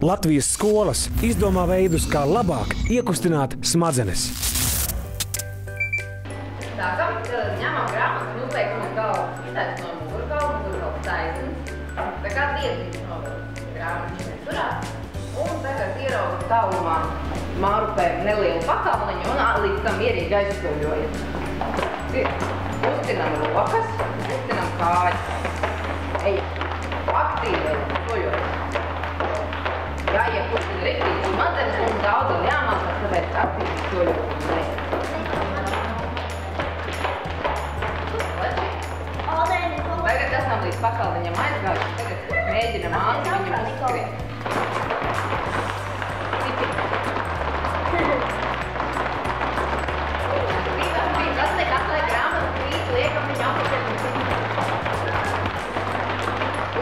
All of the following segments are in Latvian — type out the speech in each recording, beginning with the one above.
Latvijas skolas izdomā veidus, kā labāk iekustināt smadzenes. Sākam, ņemam grāmatu un uzliekam uz galvu. Iztaisno mugurkaulu taisns. Tā kā diezīs novilkt grāmatu šeit turās. Un tagad ieraugam tālumā mārupē nelielu pakalniņu un līdz tam mierīgi aizsoļojam. Kustinam rokas, kustinam kājas. Ejam. Aktīvi soļojam. Jāiekustina riktīgi smadzenes un daudz jāmācās, tāpēc aktīvi soļojam. Tagad esam līdz pakalniņam aizgājuši, tagad mēģinam ātri viņam uzskriet. Atliek grāmatu krīt, liekam viņu apakšēt.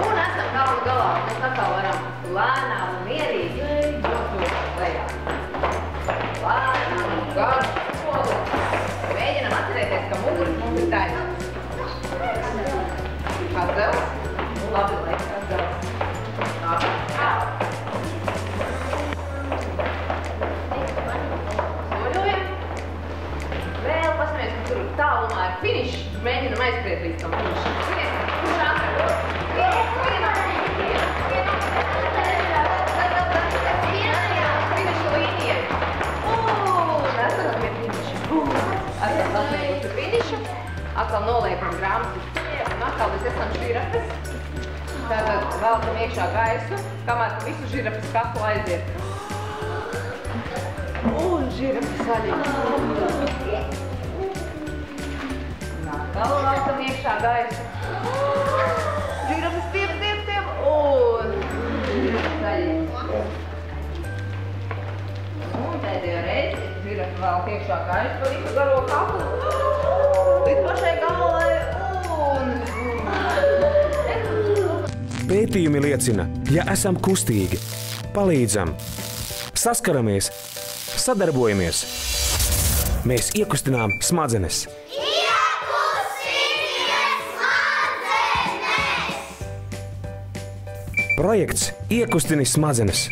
Un esam galvu galā. Mēs atkal varam lēnām un mierīgi dotos lejā. Lēnām un garu soli. Mēģinam atcerēties, ka muguras mums ir taisnība. Atdevs. Labi, laiks atdevs. Soļojam. Vēl pasmēs, ka tur tālumā ir finišs. Mēģinam aizskriet līdz tam finišam. Skriet, kurš ātrāk. Finiša līnijai. Esam pie finiša. Esam pasmēguši finišu. Atkal noliekam grāmatu. Un atkal mēs esam žirafes. Tātad velkam iekšā gaisu, kamēr visu žirafes kaklu aiziet. Un žirafes saļīt. Atkal velkam iekšā gaisu. Žirafes tiep. Un žirafes saļīt. Un pēdējo reizi žirafe velk iekšā gaisu pa visu garo kaklu. Līdz pašai galvai. Pētījumi liecina, ja esam kustīgi, palīdzam, saskaramies, sadarbojamies, mēs iekustinām smadzenes. Projekts Iekustini smadzenes.